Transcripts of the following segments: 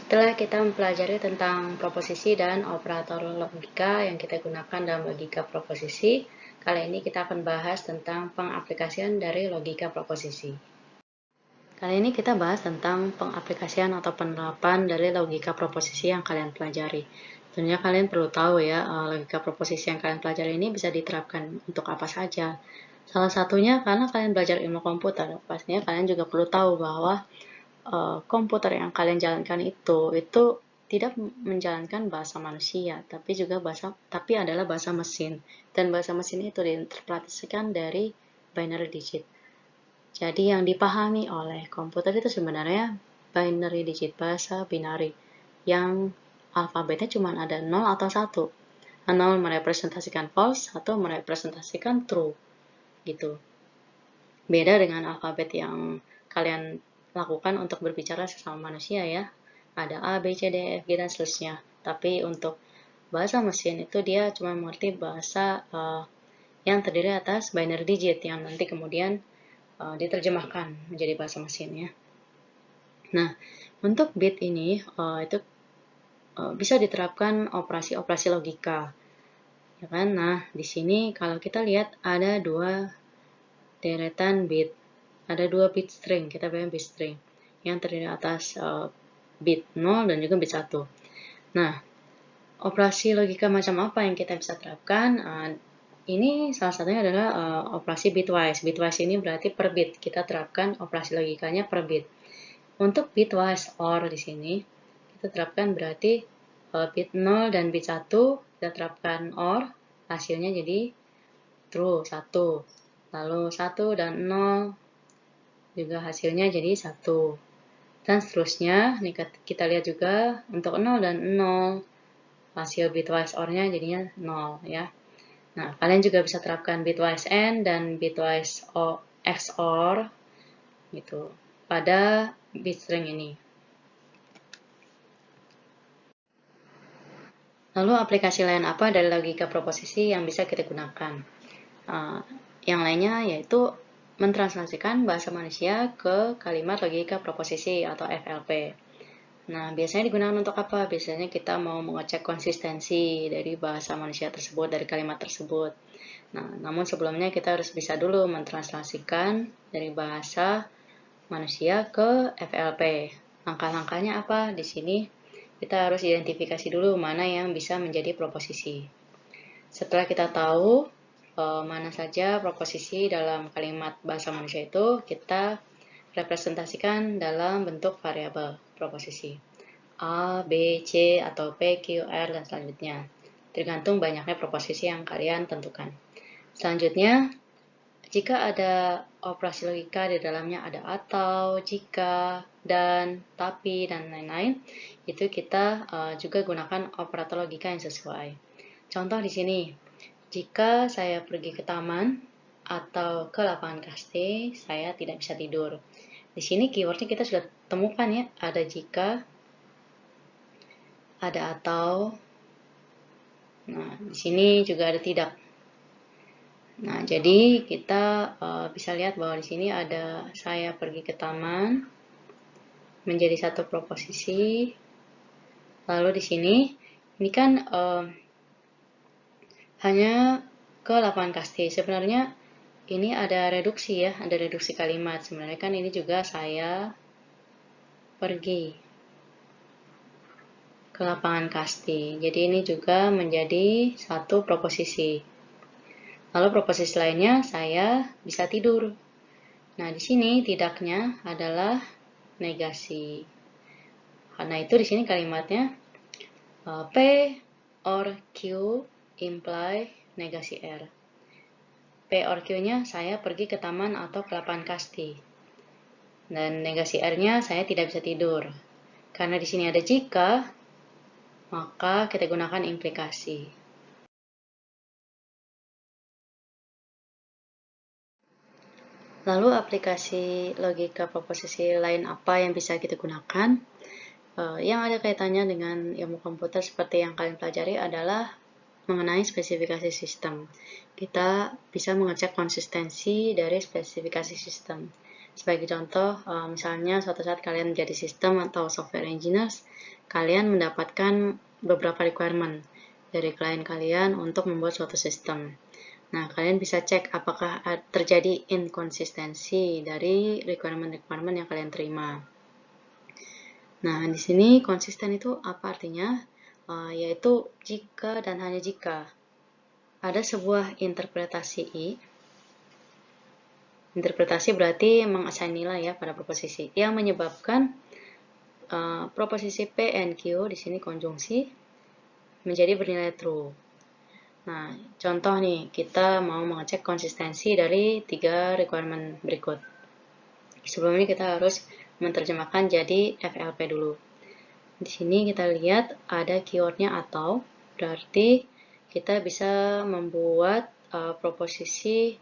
Setelah kita mempelajari tentang proposisi dan operator logika yang kita gunakan dalam logika proposisi, kali ini kita akan bahas tentang pengaplikasian dari logika proposisi. Kali ini kita bahas tentang pengaplikasian atau penerapan dari logika proposisi yang kalian pelajari. Tentunya kalian perlu tahu ya, logika proposisi yang kalian pelajari ini bisa diterapkan untuk apa saja. Salah satunya karena kalian belajar ilmu komputer, pastinya kalian juga perlu tahu bahwa komputer yang kalian jalankan itu tidak menjalankan bahasa manusia, tapi adalah bahasa mesin. Dan bahasa mesin itu diinterpretasikan dari binary digit. Jadi yang dipahami oleh komputer itu sebenarnya binary digit, bahasa binary, yang alfabetnya cuma ada 0 atau 1. 0 merepresentasikan false, 1 merepresentasikan true, gitu. Beda dengan alfabet yang kalian lakukan untuk berbicara sesama manusia ya. Ada A, B, C, D, E, F, G, dan seterusnya. Tapi untuk bahasa mesin itu dia cuma mengerti bahasa yang terdiri atas binary digit yang nanti kemudian diterjemahkan menjadi bahasa mesin ya. Nah, untuk bit ini itu bisa diterapkan operasi-operasi logika. Ya kan? Nah, di sini kalau kita lihat ada dua deretan bit. Ada dua bit string, kita bilang bit string, yang terdiri atas bit 0 dan juga bit 1. Nah, operasi logika macam apa yang kita bisa terapkan? Ini salah satunya adalah operasi bitwise. Bitwise ini berarti per bit. Kita terapkan operasi logikanya per bit. Untuk bitwise OR di sini, kita terapkan berarti bit 0 dan bit 1, kita terapkan OR, hasilnya jadi true, 1. Lalu 1 dan 0, juga hasilnya jadi 1. Dan seterusnya, nih kita lihat juga untuk 0 dan 0, hasil bitwise OR-nya jadinya 0 ya. Nah, kalian juga bisa terapkan bitwise AND dan bitwise XOR gitu pada bit string ini. Lalu aplikasi lain apa dari logika proposisi yang bisa kita gunakan? Yang lainnya yaitu mentranslasikan bahasa manusia ke kalimat logika proposisi atau FLP. Nah, biasanya digunakan untuk apa? Biasanya kita mau mengecek konsistensi dari bahasa manusia tersebut, dari kalimat tersebut. Nah, namun sebelumnya kita harus bisa dulu mentranslasikan dari bahasa manusia ke FLP. Langkah-langkahnya apa? Di sini kita harus identifikasi dulu mana yang bisa menjadi proposisi. Setelah kita tahu mana saja proposisi dalam kalimat bahasa manusia itu, kita representasikan dalam bentuk variabel proposisi. A, B, C, atau P, Q, R, dan selanjutnya. Tergantung banyaknya proposisi yang kalian tentukan. Selanjutnya, jika ada operasi logika di dalamnya ada atau, jika, dan, tapi, dan lain-lain, itu kita juga gunakan operator logika yang sesuai. Contoh di sini, jika saya pergi ke taman atau ke lapangan kasti, saya tidak bisa tidur. Di sini keywordnya kita sudah temukan ya, ada jika, ada atau. Nah, di sini juga ada tidak. Nah, jadi kita bisa lihat bahwa di sini ada saya pergi ke taman menjadi satu proposisi. Lalu di sini ini kan hanya ke lapangan kasti. Sebenarnya ini ada reduksi ya, ada reduksi kalimat. Sebenarnya kan ini juga saya pergi ke lapangan kasti. Jadi ini juga menjadi satu proposisi. Lalu proposisi lainnya saya bisa tidur. Nah, di sini tidaknya adalah negasi. Karena itu di sini kalimatnya P or Q imply negasi R. P or Q-nya saya pergi ke taman atau ke lapangan kasti. Dan negasi R-nya saya tidak bisa tidur. Karena di sini ada jika, maka kita gunakan implikasi. Lalu aplikasi logika proposisi lain apa yang bisa kita gunakan? Yang ada kaitannya dengan ilmu komputer seperti yang kalian pelajari adalah mengenai spesifikasi sistem. Kita bisa mengecek konsistensi dari spesifikasi sistem. Sebagai contoh, misalnya suatu saat kalian menjadi sistem atau software engineers, kalian mendapatkan beberapa requirement dari klien kalian untuk membuat suatu sistem. Nah, kalian bisa cek apakah terjadi inkonsistensi dari requirement-requirement yang kalian terima. Nah, di sini konsisten itu apa artinya? Yaitu jika dan hanya jika ada sebuah interpretasi I. Interpretasi berarti mengassign nilai ya pada proposisi yang menyebabkan proposisi P and Q di sini konjungsi menjadi bernilai true. Nah, contoh nih, kita mau mengecek konsistensi dari 3 requirement berikut. Sebelum ini kita harus menerjemahkan jadi FLP dulu. Di sini kita lihat ada keywordnya atau, berarti kita bisa membuat proposisi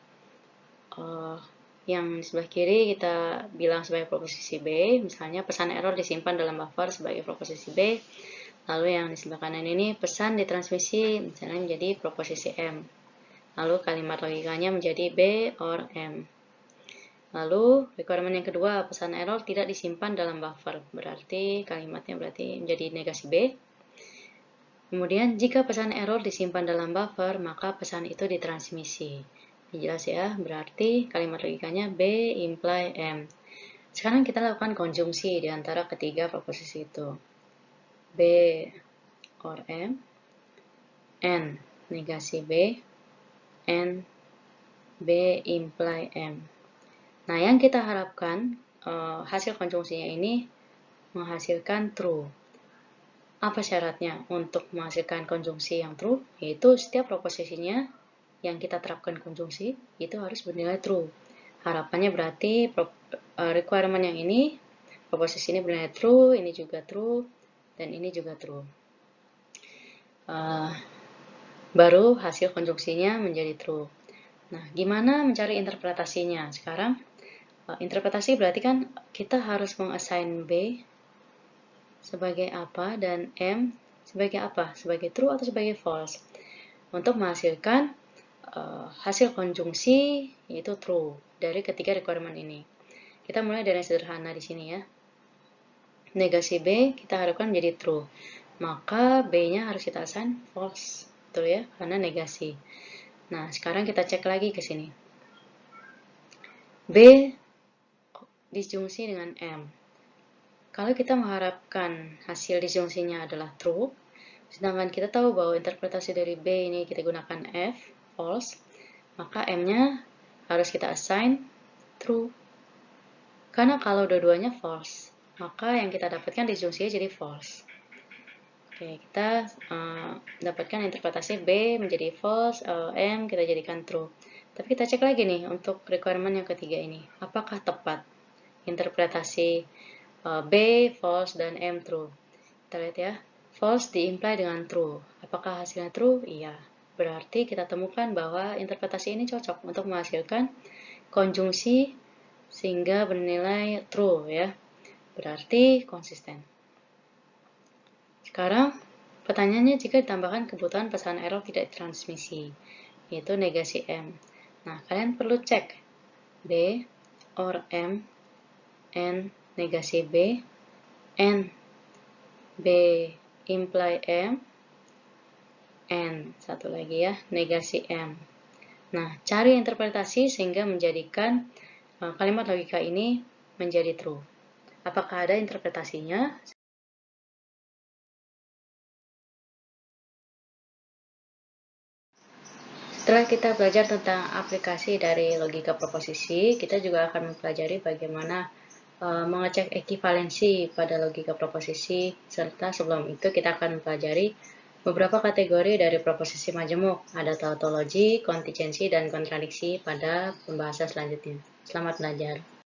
yang di sebelah kiri kita bilang sebagai proposisi B, misalnya pesan error disimpan dalam buffer sebagai proposisi B, lalu yang di sebelah kanan ini pesan ditransmisi misalnya menjadi proposisi M, lalu kalimat logikanya menjadi B or M. Lalu requirement yang kedua, pesan error tidak disimpan dalam buffer, berarti kalimatnya menjadi negasi B. Kemudian jika pesan error disimpan dalam buffer, maka pesan itu ditransmisi. Jelas ya, berarti kalimat logikanya B imply M. Sekarang kita lakukan konjungsi di antara ketiga proposisi itu. B or M, N negasi B, N B imply M. Nah, yang kita harapkan hasil konjungsinya ini menghasilkan true. Apa syaratnya untuk menghasilkan konjungsi yang true? Yaitu setiap proposisinya yang kita terapkan konjungsi itu harus bernilai true. Harapannya berarti requirement yang ini, proposisi ini bernilai true, ini juga true, dan ini juga true. Baru hasil konjungsinya menjadi true. Nah, gimana mencari interpretasinya? Sekarang, interpretasi berarti kan kita harus mengassign B sebagai apa dan M sebagai apa? Sebagai true atau sebagai false? Untuk menghasilkan hasil konjungsi yaitu true dari ketiga requirement ini. Kita mulai dari yang sederhana di sini ya. Negasi B kita harapkan menjadi true. Maka B-nya harus kita assign false. Betul ya? Karena negasi. Nah, sekarang kita cek lagi ke sini. B disjungsi dengan M. Kalau kita mengharapkan hasil disjungsinya adalah true, sedangkan kita tahu bahwa interpretasi dari B ini kita gunakan F, false, maka M-nya harus kita assign true. Karena kalau dua-duanya false, maka yang kita dapatkan disjungsinya jadi false. Oke, kita dapatkan interpretasi B menjadi false, M kita jadikan true. Tapi kita cek lagi nih untuk requirement yang ketiga ini. Apakah tepat interpretasi B false dan M true? Kita lihat ya. False di-imply dengan true. Apakah hasilnya true? Iya. Berarti kita temukan bahwa interpretasi ini cocok untuk menghasilkan konjungsi sehingga bernilai true ya. Berarti konsisten. Sekarang pertanyaannya jika ditambahkan kebutuhan pesan error tidak transmisi, yaitu negasi M. Nah, kalian perlu cek B or M, N negasi B, N B imply M, N satu lagi ya, negasi M. Nah, cari interpretasi sehingga menjadikan kalimat logika ini menjadi true. Apakah ada interpretasinya? Setelah kita belajar tentang aplikasi dari logika proposisi, kita juga akan mempelajari bagaimana mengecek ekivalensi pada logika proposisi, serta sebelum itu kita akan mempelajari beberapa kategori dari proposisi majemuk, ada tautologi, kontingensi, dan kontradiksi pada pembahasan selanjutnya. Selamat belajar.